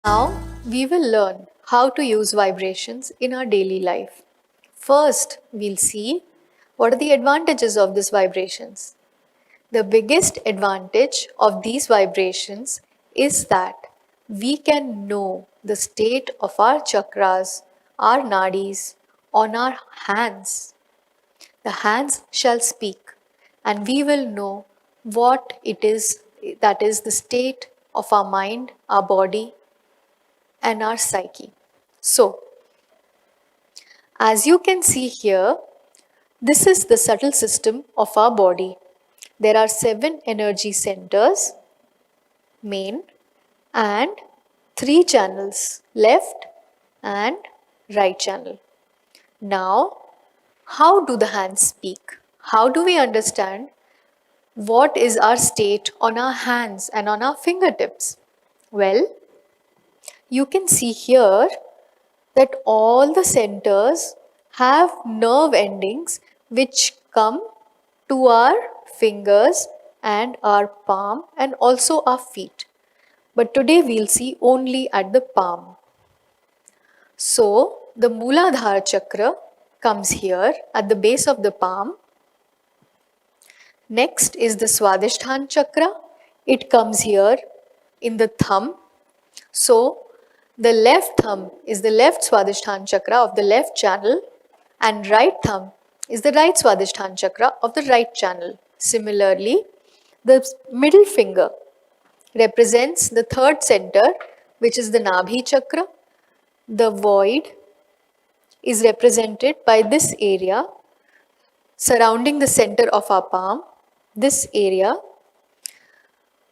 Now we will learn how to use vibrations in our daily life. First, we'll see what are the advantages of these vibrations. The biggest advantage of these vibrations is that we can know the state of our chakras, our nadis, on our hands. The hands shall speak, and we will know what it is that is the state of our mind, our body, and our psyche. So, as you can see here, this is the subtle system of our body. There are 7 energy centers, main, and 3 channels, left and right channel. Now, how do the hands speak? How do we understand what is our state on our hands and on our fingertips? Well, you can see here that all the centers have nerve endings which come to our fingers and our palm and also our feet. But today we'll see only at the palm. So the Mooladhara chakra comes here at the base of the palm. Next is the Swadhisthana chakra. It comes here in the thumb. So the left thumb is the left Swadhisthana chakra of the left channel, and right thumb is the right Swadhisthana chakra of the right channel. Similarly, the middle finger represents the third center, which is the Nabhi chakra. The void is represented by this area surrounding the center of our palm, this area.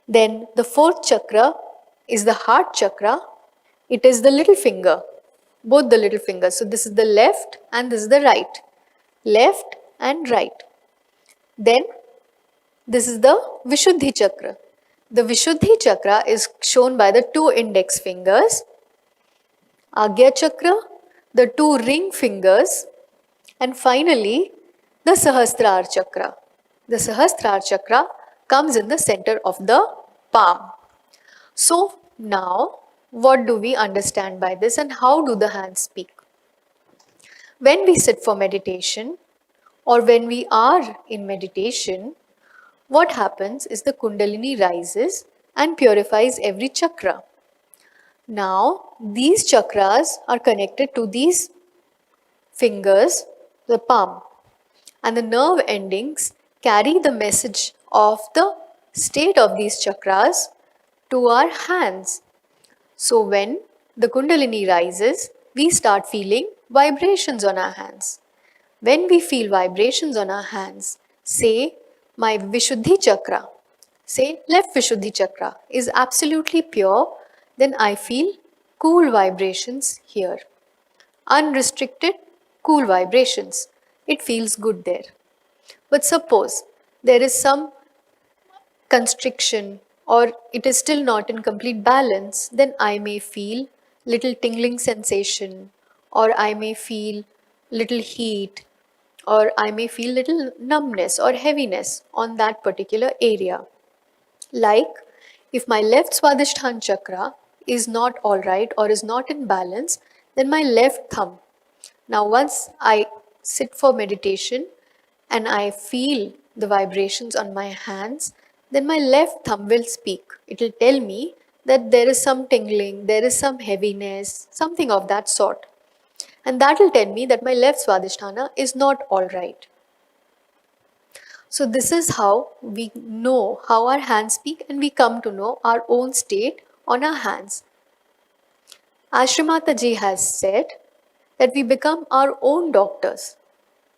Then the fourth chakra is the heart chakra. It is the little finger, both the little fingers. So this is the left and this is the right. Left and right. Then this is the Vishuddhi chakra. The Vishuddhi chakra is shown by the 2 index fingers. Agya chakra, the 2 ring fingers. And finally, the Sahasrara chakra. The Sahasrara chakra comes in the center of the palm. So now, what do we understand by this and how do the hands speak? When we sit for meditation or when we are in meditation, what happens is the Kundalini rises and purifies every chakra. Now, these chakras are connected to these fingers, the palm, and the nerve endings carry the message of the state of these chakras to our hands. So when the Kundalini rises, we start feeling vibrations on our hands. When we feel vibrations on our hands, say my Vishuddhi chakra, say left Vishuddhi chakra is absolutely pure, then I feel cool vibrations here. Unrestricted, cool vibrations. It feels good there. But suppose there is some constriction or it is still not in complete balance, then I may feel little tingling sensation, or I may feel little heat, or I may feel little numbness or heaviness on that particular area. Like if my left Swadhisthana chakra is not alright or is not in balance, then my left thumb. Now once I sit for meditation and I feel the vibrations on my hands, then my left thumb will speak. It will tell me that there is some tingling, there is some heaviness, something of that sort. And that will tell me that my left Swadhisthana is not alright. So this is how we know how our hands speak and we come to know our own state on our hands. As Shri Mataji has said that we become our own doctors.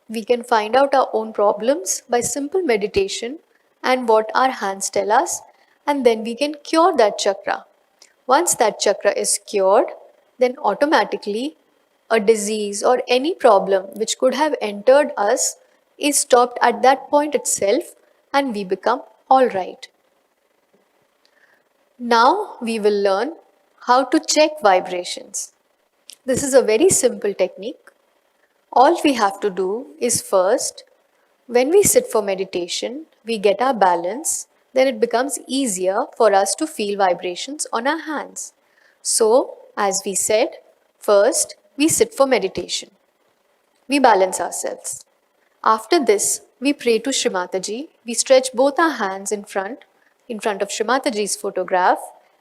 We can find out our own problems by simple meditation and what our hands tell us, and then we can cure that chakra. Once that chakra is cured, then automatically a disease or any problem which could have entered us is stopped at that point itself and we become alright. Now we will learn how to check vibrations. This is a very simple technique. All we have to do is first, when we sit for meditation, we get our balance, then it becomes easier for us to feel vibrations on our hands. So, as we said, first we sit for meditation. We balance ourselves. After this, we pray to Shri Mataji. We stretch both our hands in front of Shri Mataji's photograph,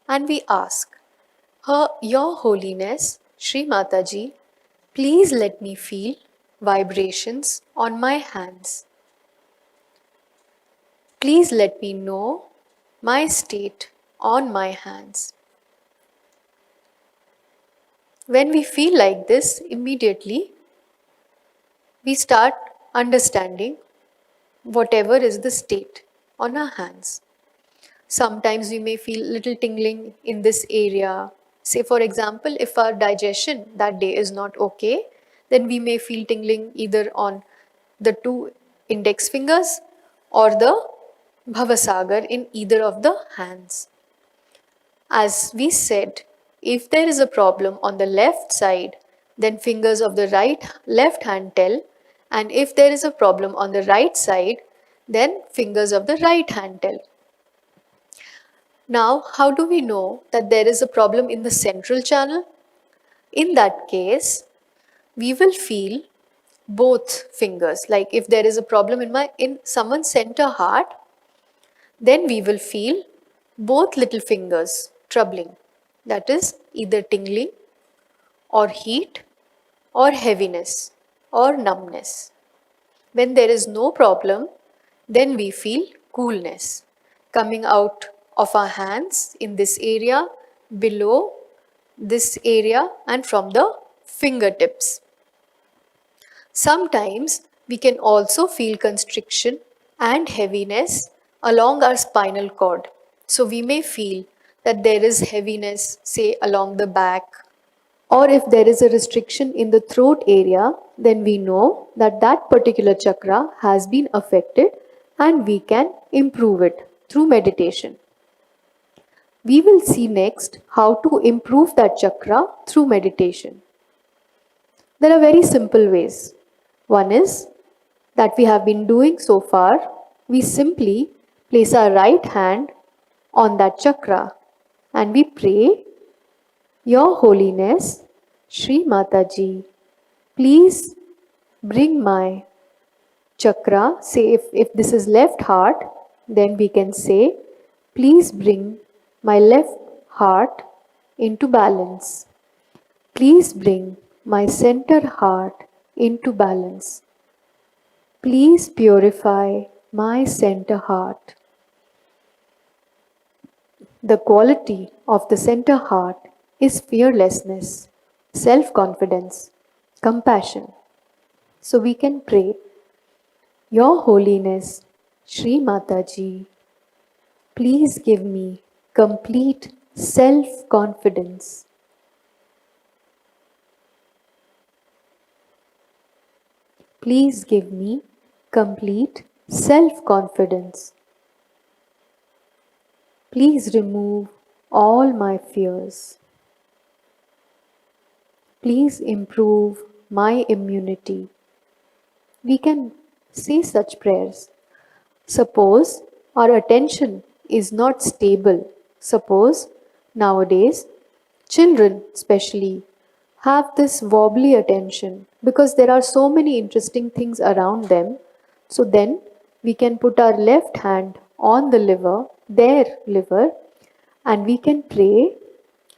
and we ask, Your Holiness, Shri Mataji, please let me feel vibrations on my hands. Please let me know my state on my hands. When we feel like this, immediately we start understanding whatever is the state on our hands. Sometimes we may feel little tingling in this area. Say for example, if our digestion that day is not okay, then we may feel tingling either on the two index fingers or the Bhavasagar in either of the hands. As we said, if there is a problem on the left side, then fingers of the left hand tell, and if there is a problem on the right side, then fingers of the right hand tell. Now, how do we know that there is a problem in the central channel? In that case, we will feel both fingers. Like if there is a problem in someone's center heart, then we will feel both little fingers troubling. That is either tingling or heat or heaviness or numbness. When there is no problem, then we feel coolness coming out of our hands in this area, below this area, and from the fingertips. Sometimes we can also feel constriction and heaviness along our spinal cord. So we may feel that there is heaviness, say along the back, or if there is a restriction in the throat area, then we know that that particular chakra has been affected and we can improve it through meditation. We will see next how to improve that chakra through meditation. There are very simple ways. One is that we have been doing so far. We simply place our right hand on that chakra and we pray, Your Holiness, Shri Mataji, please bring my chakra. Say if this is left heart, then we can say, please bring my left heart into balance. Please bring my center heart into balance. Please purify my center heart. The quality of the center heart is fearlessness, self-confidence, compassion. So we can pray, Your Holiness, Shri Mataji, please give me complete self-confidence. Please give me complete self-confidence. Please remove all my fears. Please improve my immunity. We can say such prayers. Suppose our attention is not stable. Suppose nowadays children especially have this wobbly attention because there are so many interesting things around them. So then we can put our left hand on the liver, their liver, and we can pray,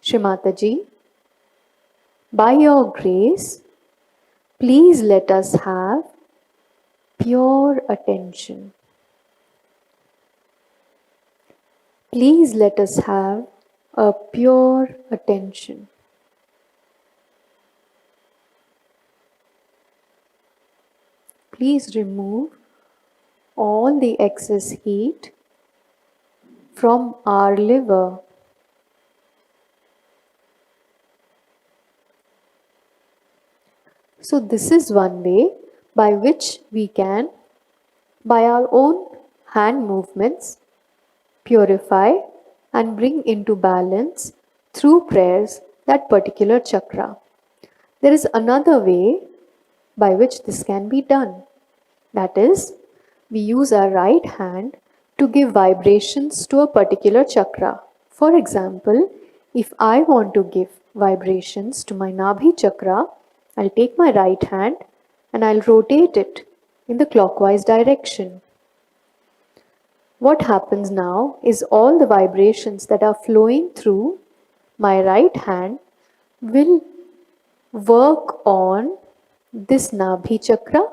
Shri Mataji, by your grace, please let us have pure attention. Please let us have a pure attention. Please remove all the excess heat from our liver. So this is one way by which we can, by our own hand movements, purify and bring into balance through prayers that particular chakra. There is another way by which this can be done. That is, we use our right hand to give vibrations to a particular chakra. For example, If I want to give vibrations to my Nabhi chakra, I'll take my right hand and I'll rotate it in the clockwise direction. What happens now is all the vibrations that are flowing through my right hand will work on this Nabhi chakra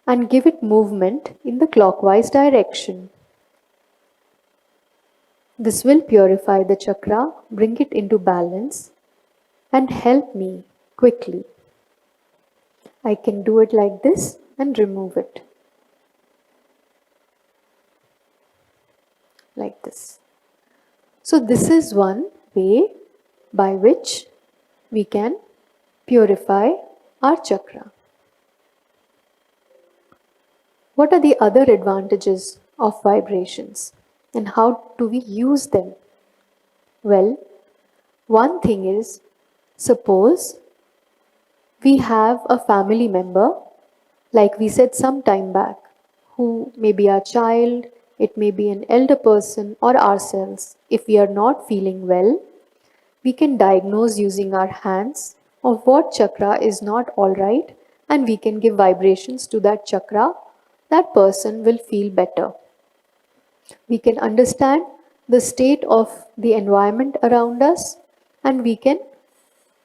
and give it movement in the clockwise direction. This will purify the chakra, bring it into balance, and help me quickly. I can do it like this and remove it. Like this. So this is one way by which we can purify our chakra. What are the other advantages of vibrations and how do we use them? Well, one thing is, suppose we have a family member, like we said some time back, who may be our child, it may be an elder person or ourselves. If we are not feeling well, we can diagnose using our hands of what chakra is not all right, and we can give vibrations to that chakra. That person will feel better. We can understand the state of the environment around us, and we can,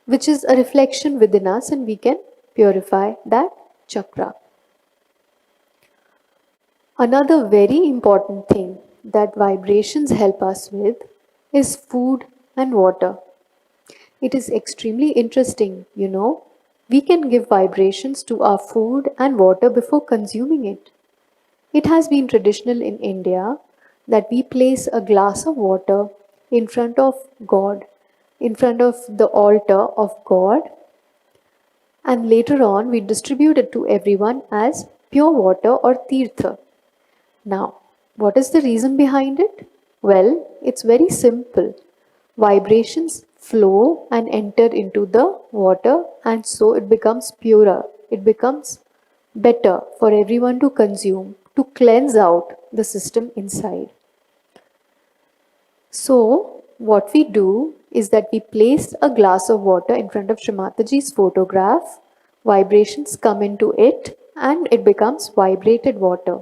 which is a reflection within us, and we can purify that chakra. Another very important thing that vibrations help us with is food and water. It is extremely interesting, you know. We can give vibrations to our food and water before consuming it. It has been traditional in India that we place a glass of water in front of God, in front of the altar of God, and later on we distribute it to everyone as pure water or tirtha. Now, what is the reason behind it? Well, it's very simple. Vibrations flow and enter into the water, and so it becomes purer. It becomes better for everyone to consume, to cleanse out the system inside. So, what we do is that we place a glass of water in front of Shrimataji's photograph, vibrations come into it, and it becomes vibrated water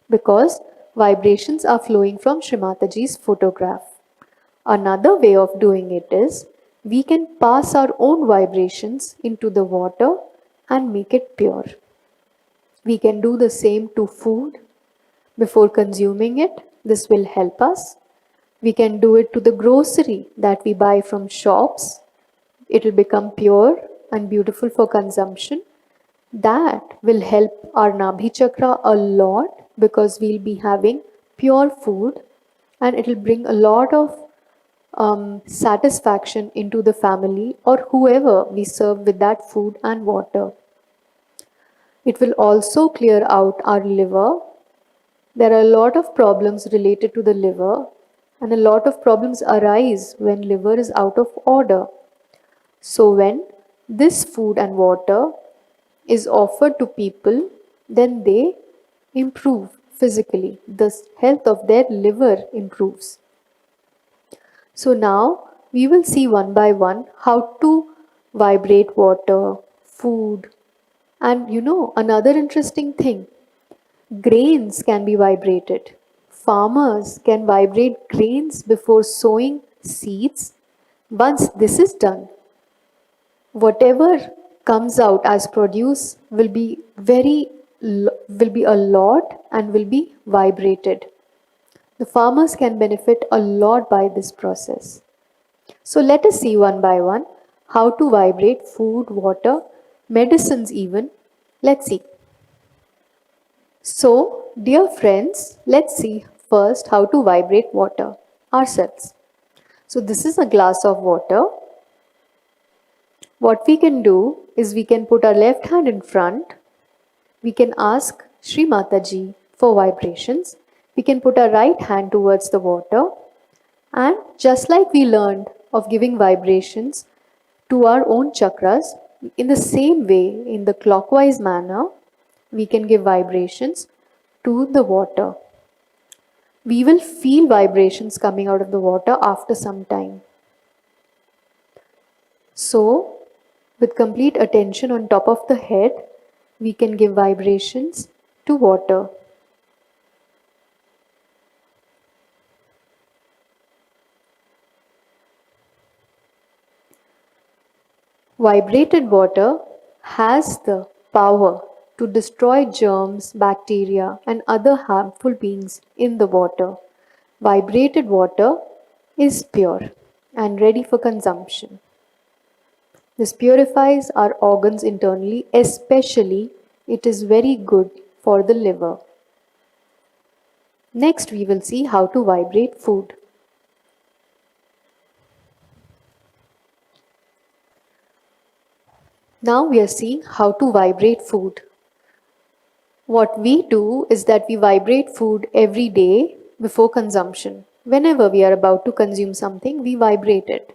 because vibrations are flowing from Shrimataji's photograph. Another way of doing it is we can pass our own vibrations into the water and make it pure. We can do the same to food before consuming it. This will help us. We can do it to the grocery that we buy from shops. It will become pure and beautiful for consumption. That will help our Nabhi chakra a lot because we'll be having pure food, and it will bring a lot of satisfaction into the family or whoever we serve with that food and water. It will also clear out our liver. There are a lot of problems related to the liver, and a lot of problems arise when liver is out of order. So when this food and water is offered to people, then they improve physically. The health of their liver improves. So now we will see one by one how to vibrate water, food, and another interesting thing, grains can be vibrated. Farmers can vibrate grains before sowing seeds. Once this is done, whatever comes out as produce will be a lot and will be vibrated. The farmers can benefit a lot by this process. So let us see one by one how to vibrate food, water, medicines even. Let's see. So, dear friends, let's see first how to vibrate water ourselves. So this is a glass of water. What we can do is we can put our left hand in front. We can ask Shri Mataji for vibrations. We can put our right hand towards the water, and just like we learned of giving vibrations to our own chakras, in the same way, in the clockwise manner, we can give vibrations to the water. We will feel vibrations coming out of the water after some time. So, with complete attention on top of the head, we can give vibrations to water. Vibrated water has the power to destroy germs, bacteria, and other harmful beings in the water. Vibrated water is pure and ready for consumption. This purifies our organs internally, especially it is very good for the liver. Next, we will see how to vibrate food. Now we are seeing how to vibrate food. What we do is that we vibrate food every day before consumption. Whenever we are about to consume something, we vibrate it.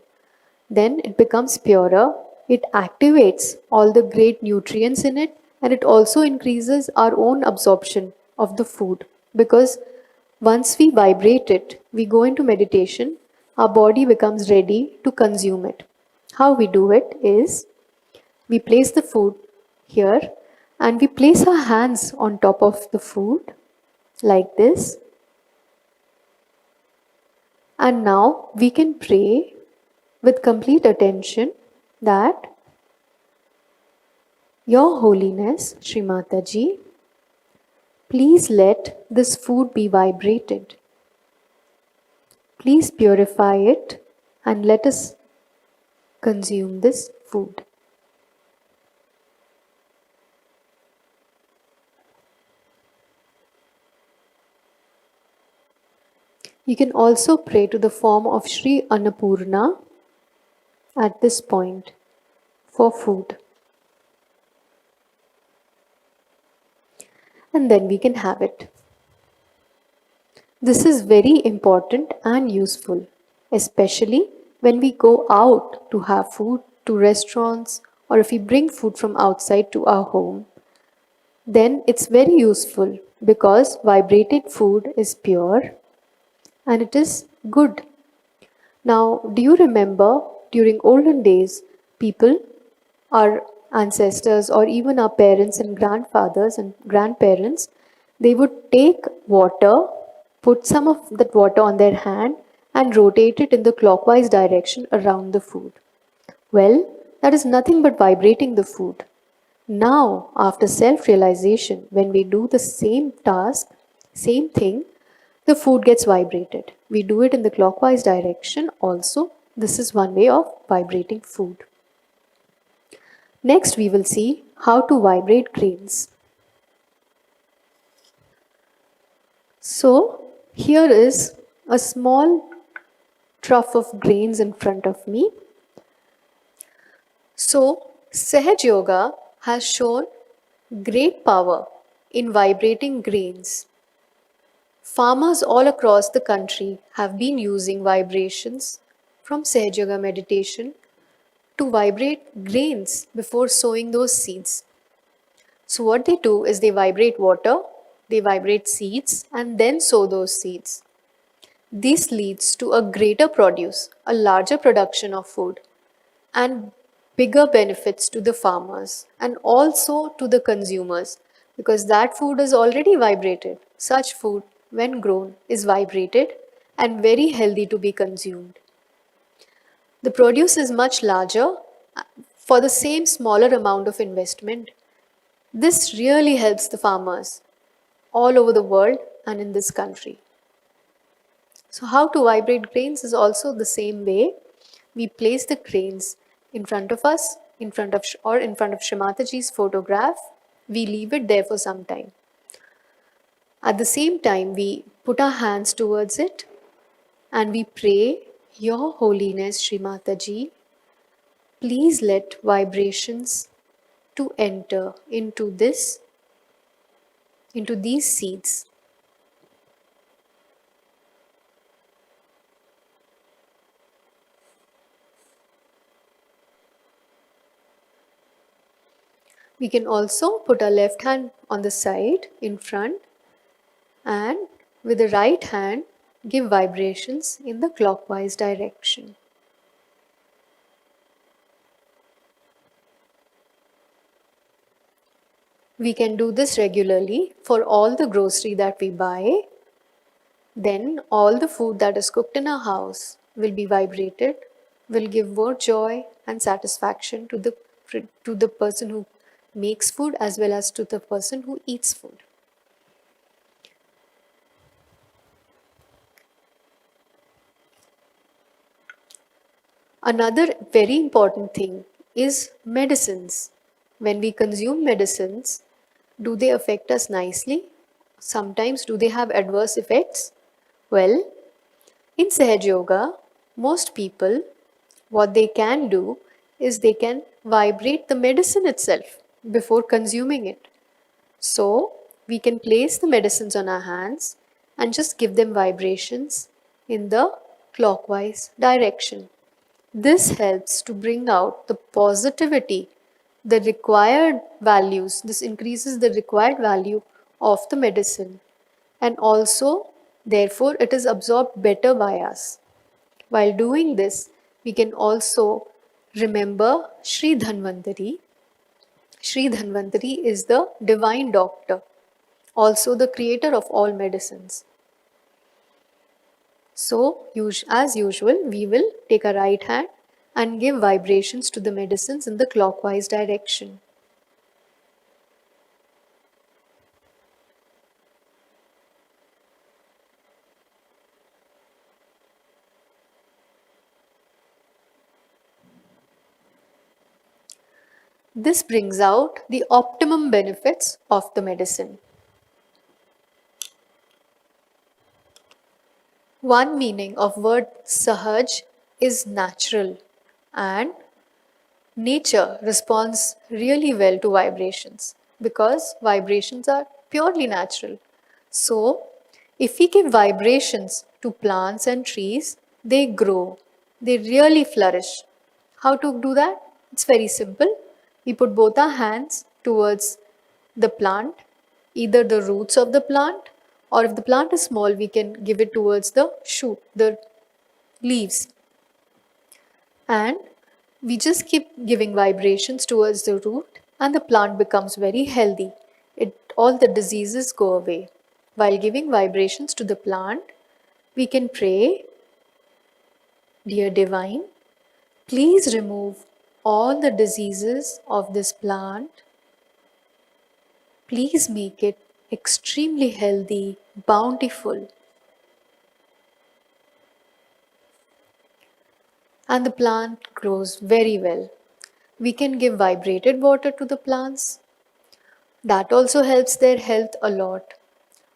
Then it becomes purer, it activates all the great nutrients in it, and it also increases our own absorption of the food. Because once we vibrate it, we go into meditation, our body becomes ready to consume it. How we do it is we place the food here and we place our hands on top of the food like this. And now we can pray with complete attention that Your Holiness, Shri Mataji, please let this food be vibrated. Please purify it and let us consume this food. You can also pray to the form of Shri Annapurna at this point for food. And then we can have it. This is very important and useful, especially when we go out to have food to restaurants or if we bring food from outside to our home. Then it's very useful because vibrated food is pure and it is good. Now, do you remember during olden days, people, our ancestors, or even our parents and grandfathers and grandparents, they would take water, put some of that water on their hand, and rotate it in the clockwise direction around the food. Well, that is nothing but vibrating the food. Now, after self realization, when we do the same task, same thing, the food gets vibrated. We do it in the clockwise direction also. This is one way of vibrating food. Next, we will see how to vibrate grains. So, here is a small trough of grains in front of me. So, Sahaj Yoga has shown great power in vibrating grains. Farmers all across the country have been using vibrations from Sahaj Yoga meditation to vibrate grains before sowing those seeds. So, what they do is they vibrate water, they vibrate seeds, and then sow those seeds. This leads to a greater produce, a larger production of food, and bigger benefits to the farmers and also to the consumers because that food is already vibrated. Such food, when grown, is vibrated and very healthy to be consumed. The produce is much larger for the same smaller amount of investment. This really helps the farmers all over the world and in this country. So, how to vibrate grains is also the same way. We place the grains in front of us, in front of Shri Mataji's photograph. We leave it there for some time. At the same time, we put our hands towards it and we pray, Your Holiness Shri Mataji, please let vibrations to enter into these seeds. We can also put our left hand on the side in front and with the right hand give vibrations in the clockwise direction. We can do this regularly for all the grocery that we buy. Then all the food that is cooked in our house will be vibrated, will give more joy and satisfaction to the person who makes food as well as to the person who eats food. Another very important thing is medicines. When we consume medicines, do they affect us nicely? Sometimes do they have adverse effects? Well, in Sahaj Yoga, most people, what they can do is they can vibrate the medicine itself before consuming it. So, we can place the medicines on our hands and just give them vibrations in the clockwise direction. This helps to bring out the positivity, the required values. This increases the required value of the medicine, and also, therefore, it is absorbed better by us. While doing this, we can also remember Sri Dhanvantari. Sri Dhanvantari is the divine doctor, also the creator of all medicines. So, as usual, we will take our right hand and give vibrations to the medicines in the clockwise direction. This brings out the optimum benefits of the medicine. One meaning of word Sahaj is natural, and nature responds really well to vibrations because vibrations are purely natural. So, if we give vibrations to plants and trees, they grow, they really flourish. How to do that? It's very simple. We put both our hands towards the plant, either the roots of the plant, or if the plant is small, we can give it towards the shoot, the leaves. And we just keep giving vibrations towards the root, and the plant becomes very healthy. All the diseases go away. While giving vibrations to the plant, we can pray, Dear Divine, please remove all the diseases of this plant. Please make it extremely healthy, bountiful. And the plant grows very well. We can give vibrated water to the plants. That also helps their health a lot.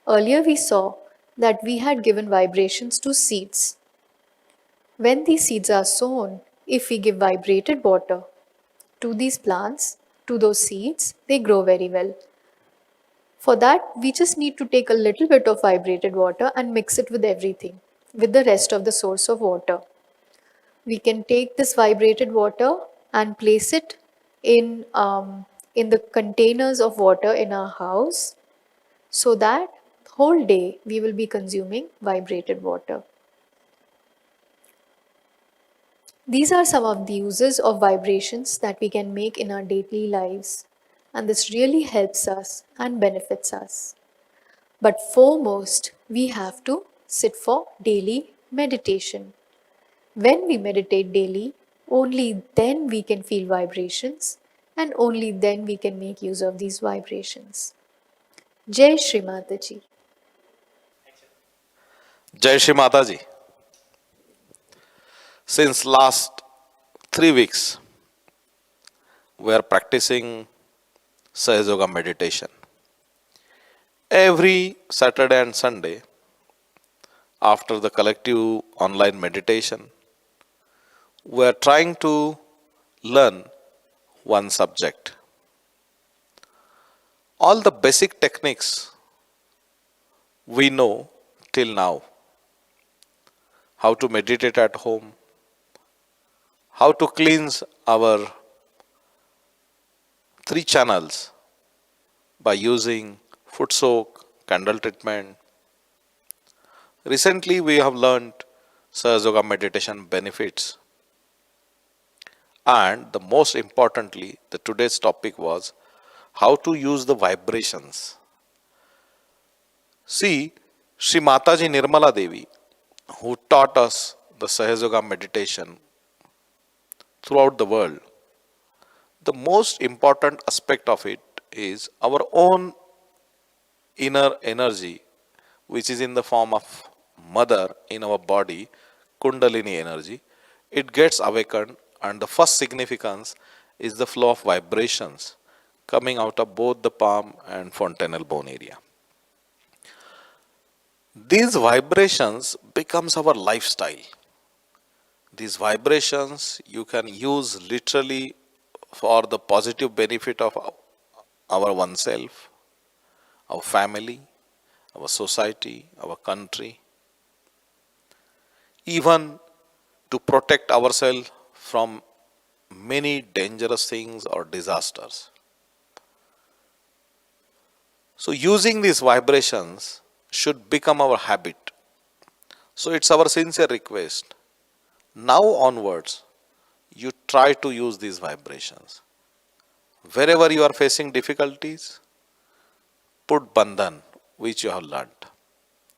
Earlier we saw that we had given vibrations to seeds. When these seeds are sown, if we give vibrated water to these plants, to those seeds, they grow very well. For that, we just need to take a little bit of vibrated water and mix it with everything, with the rest of the source of water. We can take this vibrated water and place it in the containers of water in our house, so that whole day we will be consuming vibrated water. These are some of the uses of vibrations that we can make in our daily lives, and this really helps us and benefits us. But foremost, we have to sit for daily meditation. When we meditate daily, only then we can feel vibrations, and only then we can make use of these vibrations. Jai Shri Mataji. Jai Shri Mataji. Since last 3 weeks, we are practicing Sahaj Yoga meditation. Every Saturday and Sunday, after the collective online meditation, we are trying to learn one subject. All the basic techniques we know till now. How to meditate at home, how to cleanse our 3 channels by using foot soak, candle treatment. Recently, we have learned Sahaj Yoga meditation benefits. And the most importantly, the today's topic was how to use the vibrations. See, Sri Mataji Nirmala Devi, who taught us the Sahaja meditation throughout the world, the most important aspect of it is our own inner energy, which is in the form of mother in our body, Kundalini energy. It gets awakened, and the first significance is the flow of vibrations coming out of both the palm and fontanel bone area. These vibrations becomes our lifestyle. These vibrations you can use literally for the positive benefit of our oneself, our family, our society, our country, even to protect ourselves from many dangerous things or disasters. So using these vibrations should become our habit. So it's our sincere request. Now onwards, you try to use these vibrations. Wherever you are facing difficulties, put bandhan, which you have learned.